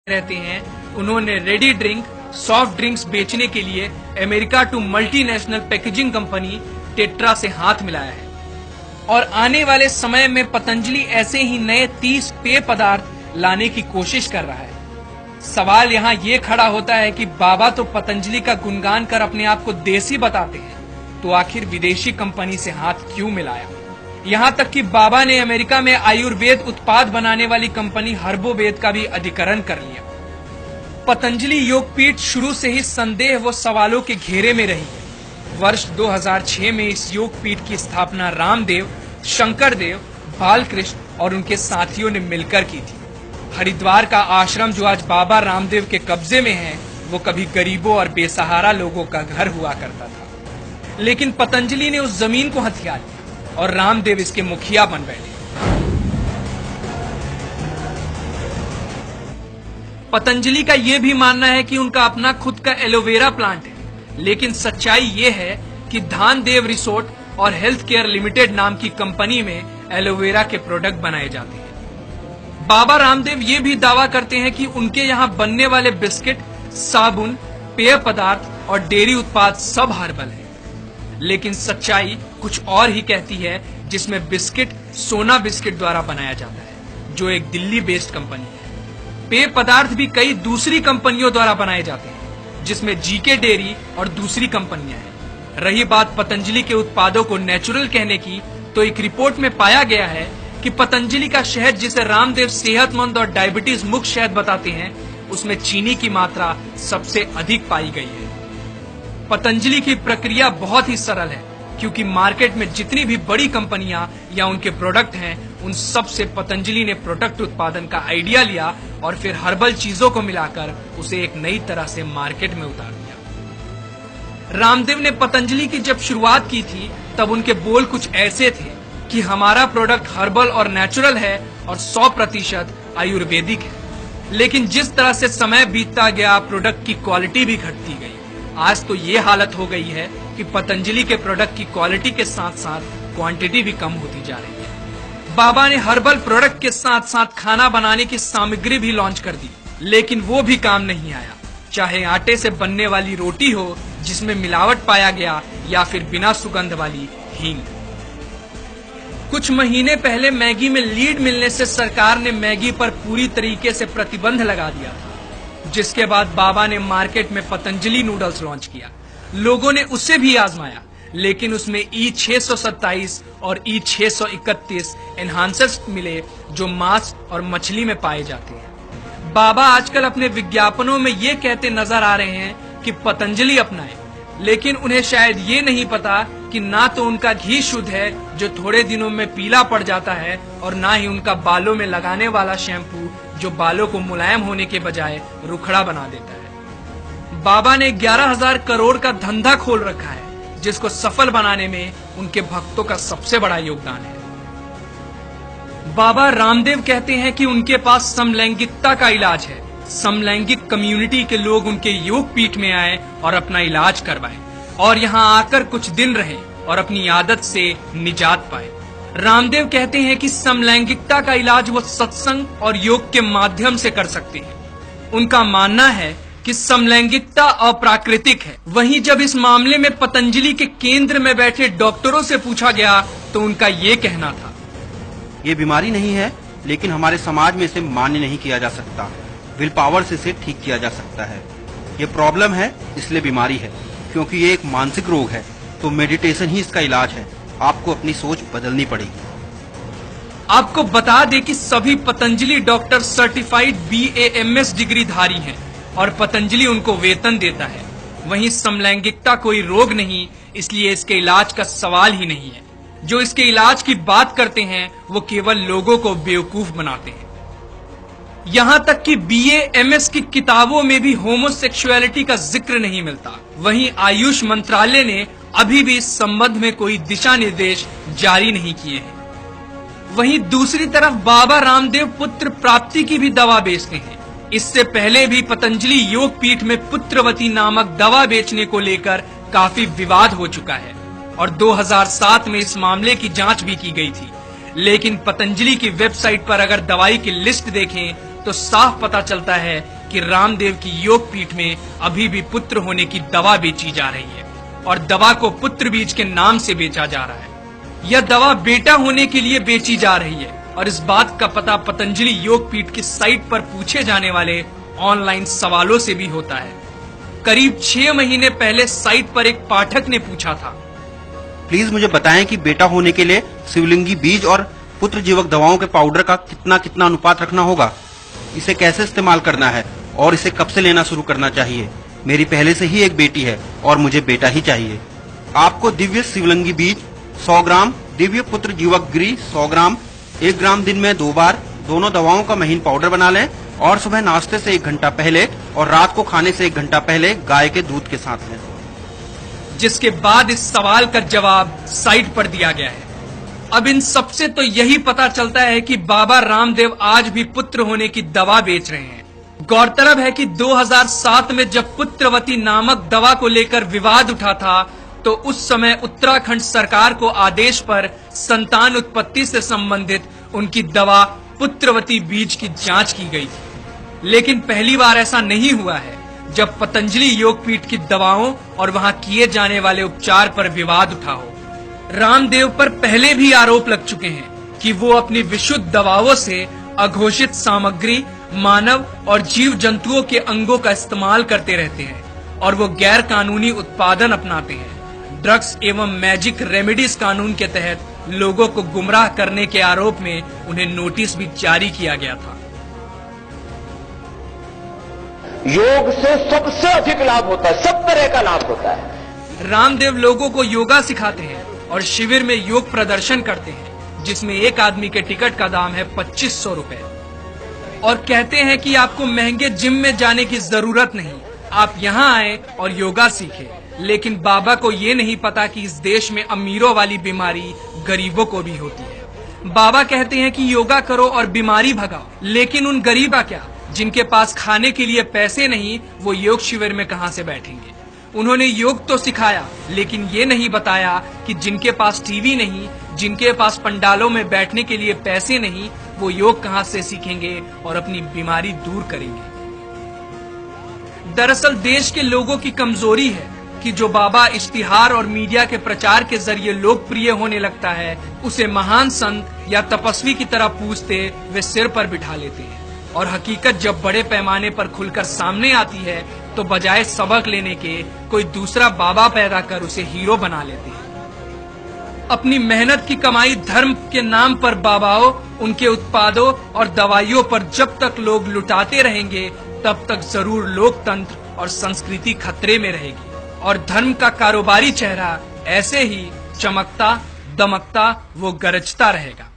रहते हैं, उन्होंने रेडी ड्रिंक सॉफ्ट ड्रिंक्स बेचने के लिए अमेरिका टू मल्टीनेशनल पैकेजिंग कंपनी टेट्रा से हाथ मिलाया है और आने वाले समय में पतंजलि ऐसे ही नए 30 पेय पदार्थ लाने की कोशिश कर रहा है। सवाल यहाँ ये खड़ा होता है कि बाबा तो पतंजलि का गुणगान कर अपने आप को देसी बताते हैं, तो आखिर विदेशी कंपनी से हाथ क्यों मिलाया? यहाँ तक कि बाबा ने अमेरिका में आयुर्वेद उत्पाद बनाने वाली कंपनी हर्बोवेद का भी अधिग्रहण कर लिया। पतंजलि योगपीठ शुरू से ही संदेह व सवालों के घेरे में रही है। वर्ष 2006 में इस योगपीठ की स्थापना रामदेव, शंकरदेव, बालकृष्ण और उनके साथियों ने मिलकर की थी। हरिद्वार का आश्रम जो आज बाबा रामदेव के कब्जे में है, वो कभी गरीबों और बेसहारा लोगों का घर हुआ करता था, लेकिन पतंजलि ने उस जमीन को हथिया लिया और रामदेव इसके मुखिया बन बैठे। पतंजलि का यह भी मानना है कि उनका अपना खुद का एलोवेरा प्लांट है, लेकिन सच्चाई ये है कि धानदेव रिसोर्ट और हेल्थ केयर लिमिटेड नाम की कंपनी में एलोवेरा के प्रोडक्ट बनाए जाते हैं। बाबा रामदेव ये भी दावा करते हैं कि उनके यहाँ बनने वाले बिस्किट, साबुन, पेय पदार्थ और डेयरी उत्पाद सब हर्बल है, लेकिन सच्चाई कुछ और ही कहती है, जिसमें बिस्किट सोना बिस्किट द्वारा बनाया जाता है, जो एक दिल्ली बेस्ड कंपनी है। पेय पदार्थ भी कई दूसरी कंपनियों द्वारा बनाए जाते हैं, जिसमें जीके डेयरी और दूसरी कंपनियां हैं। रही बात पतंजलि के उत्पादों को नेचुरल कहने की, तो एक रिपोर्ट में पाया गया है कि पतंजलि का शहद, जिसे रामदेव सेहतमंद और डायबिटीज मुक्त शहद बताते हैं, उसमें चीनी की मात्रा सबसे अधिक पाई गई है। पतंजलि की प्रक्रिया बहुत ही सरल है, क्योंकि मार्केट में जितनी भी बड़ी कंपनियां या उनके प्रोडक्ट हैं, उन सब से पतंजलि ने प्रोडक्ट उत्पादन का आइडिया लिया और फिर हर्बल चीजों को मिलाकर उसे एक नई तरह से मार्केट में उतार दिया। रामदेव ने पतंजलि की जब शुरुआत की थी, तब उनके बोल कुछ ऐसे थे कि हमारा प्रोडक्ट हर्बल और नेचुरल है और 100% आयुर्वेदिक है। लेकिन जिस तरह से समय बीतता गया, प्रोडक्ट की क्वालिटी भी घटती गई। आज तो ये हालत हो गई है कि पतंजलि के प्रोडक्ट की क्वालिटी के साथ साथ क्वांटिटी भी कम होती जा रही है। बाबा ने हर्बल प्रोडक्ट के साथ साथ खाना बनाने की सामग्री भी लॉन्च कर दी, लेकिन वो भी काम नहीं आया। चाहे आटे से बनने वाली रोटी हो जिसमें मिलावट पाया गया, या फिर बिना सुगंध वाली हींग। कुछ महीने पहले मैगी में लीड मिलने से सरकार ने मैगी पर पूरी तरीके से प्रतिबंध लगा दिया था, जिसके बाद बाबा ने मार्केट में पतंजलि नूडल्स लॉन्च किया। लोगों ने उसे भी आजमाया, लेकिन उसमें E627 और E631 एनहांसर्स मिले, जो मांस और मछली में पाए जाते हैं। बाबा आजकल अपने विज्ञापनों में ये कहते नजर आ रहे हैं कि पतंजलि अपनाएं, लेकिन उन्हें शायद ये नहीं पता कि ना तो उनका घी शुद्ध है, जो थोड़े दिनों में पीला पड़ जाता है, और ना ही उनका बालों में लगाने वाला शैम्पू, जो बालों को मुलायम होने के बजाय रुखड़ा बना देता है। बाबा ने 11,000 करोड़ का धंधा खोल रखा है, जिसको सफल बनाने में उनके भक्तों का सबसे बड़ा योगदान है। बाबा रामदेव कहते हैं कि उनके पास समलैंगिकता का इलाज है। समलैंगिक कम्युनिटी के लोग उनके योग पीठ में आए और अपना इलाज करवाएं, और यहाँ आकर कुछ दिन रहे और अपनी आदत से निजात पाए। रामदेव कहते हैं कि समलैंगिकता का इलाज वो सत्संग और योग के माध्यम से कर सकते हैं। उनका मानना है कि समलैंगिकता अप्राकृतिक है। वहीं जब इस मामले में पतंजलि के केंद्र में बैठे डॉक्टरों से पूछा गया, तो उनका ये कहना था, ये बीमारी नहीं है, लेकिन हमारे समाज में इसे मान्य नहीं किया जा सकता। विल पावर से इसे ठीक किया जा सकता है। ये प्रॉब्लम है, इसलिए बीमारी है, क्योंकि ये एक मानसिक रोग है, तो मेडिटेशन ही इसका इलाज है। आपको अपनी सोच बदलनी पड़ेगी। आपको बता दें कि सभी Patanjali doctor certified BAMS degree धारी हैं और पतंजलि उनको वेतन देता है। वहीं समलैंगिकता कोई रोग नहीं, इसलिए इसके इलाज का सवाल ही नहीं है। जो इसके इलाज की बात करते हैं, वो केवल लोगों को बेवकूफ बनाते हैं। यहाँ तक कि BAMS की किताबों में भी होमोसेक्सुअलिटी का जिक्र नहीं मिलता। वहीं आयुष मंत्रालय ने अभी भी इस संबंध में कोई दिशा निर्देश जारी नहीं किए हैं। वहीं दूसरी तरफ बाबा रामदेव पुत्र प्राप्ति की भी दवा बेचते हैं। इससे पहले भी पतंजलि योग पीठ में पुत्रवती नामक दवा बेचने को लेकर काफी विवाद हो चुका है, और 2007 में इस मामले की जांच भी की गई थी। लेकिन पतंजलि की वेबसाइट पर अगर दवाई की लिस्ट देखें, तो साफ पता चलता है कि रामदेव की योग पीठ में अभी भी पुत्र होने की दवा बेची जा रही है और दवा को पुत्र बीज के नाम से बेचा जा रहा है। यह दवा बेटा होने के लिए बेची जा रही है और इस बात का पता पतंजलि योग पीठ की साइट पर पूछे जाने वाले ऑनलाइन सवालों से भी होता है। करीब 6 महीने पहले साइट पर एक पाठक ने पूछा था, प्लीज मुझे बताएं कि बेटा होने के लिए शिवलिंगी बीज और पुत्र जीवक दवाओं के पाउडर का कितना कितना अनुपात रखना होगा, इसे कैसे इस्तेमाल करना है और इसे कब से लेना शुरू करना चाहिए। मेरी पहले से ही एक बेटी है और मुझे बेटा ही चाहिए। आपको दिव्य शिवलिंगी बीज 100 ग्राम, दिव्य पुत्र जीवक गिरी 100 ग्राम, 1 ग्राम दिन में 2 बार, दोनों दवाओं का महीन पाउडर बना लें और सुबह नाश्ते से 1 घंटा पहले और रात को खाने से 1 घंटा पहले गाय के दूध के साथ लें। जिसके बाद इस सवाल का जवाब साइट पर दिया गया है। अब इन सबसे तो यही पता चलता है कि बाबा रामदेव आज भी पुत्र होने की दवा बेच रहे हैं। गौरतलब है कि 2007 में जब पुत्रवती नामक दवा को लेकर विवाद उठा था तो उस समय उत्तराखंड सरकार को आदेश पर संतान उत्पत्ति से संबंधित उनकी दवा पुत्रवती बीज की जांच की गई थी। लेकिन पहली बार ऐसा नहीं हुआ है जब पतंजलि योगपीठ की दवाओं और वहां किए जाने वाले उपचार पर विवाद उठा हो। रामदेव पर पहले भी आरोप लग चुके हैं कि वो अपनी विशुद्ध दवाओं से अघोषित सामग्री, मानव और जीव जंतुओं के अंगों का इस्तेमाल करते रहते हैं और वो गैर कानूनी उत्पादन अपनाते हैं। ड्रग्स एवं मैजिक रेमेडीज कानून के तहत लोगों को गुमराह करने के आरोप में उन्हें नोटिस भी जारी किया गया था। योग से सबसे अधिक लाभ होता है, सब तरह का लाभ होता है। रामदेव लोगों को योगा सिखाते हैं और शिविर में योग प्रदर्शन करते हैं जिसमें एक आदमी के टिकट का दाम है 2500 रुपए और कहते हैं कि आपको महंगे जिम में जाने की जरूरत नहीं, आप यहाँ आए और योगा सीखें। लेकिन बाबा को ये नहीं पता कि इस देश में अमीरों वाली बीमारी गरीबों को भी होती है। बाबा कहते हैं कि योगा करो और बीमारी भगाओ, लेकिन उन गरीबा क्या जिनके पास खाने के लिए पैसे नहीं, वो योग शिविर में कहां से बैठेंगे। उन्होंने योग तो सिखाया लेकिन ये नहीं बताया कि जिनके पास टीवी नहीं, जिनके पास पंडालों में बैठने के लिए पैसे नहीं, वो योग कहां से सीखेंगे और अपनी बीमारी दूर करेंगे। दरअसल देश के लोगों की कमजोरी है कि जो बाबा इश्तिहार और मीडिया के प्रचार के जरिए लोकप्रिय होने लगता है, उसे महान संत या तपस्वी की तरह पूजते वे सिर पर बिठा लेते हैं और हकीकत जब बड़े पैमाने पर खुलकर सामने आती है तो बजाय सबक लेने के कोई दूसरा बाबा पैदा कर उसे हीरो बना लेते हैं। अपनी मेहनत की कमाई धर्म के नाम पर बाबाओं, उनके उत्पादों और दवाइयों पर जब तक लोग लुटाते रहेंगे तब तक जरूर लोकतंत्र और संस्कृति खतरे में रहेगी और धर्म का कारोबारी चेहरा ऐसे ही चमकता दमकता वो गरजता रहेगा।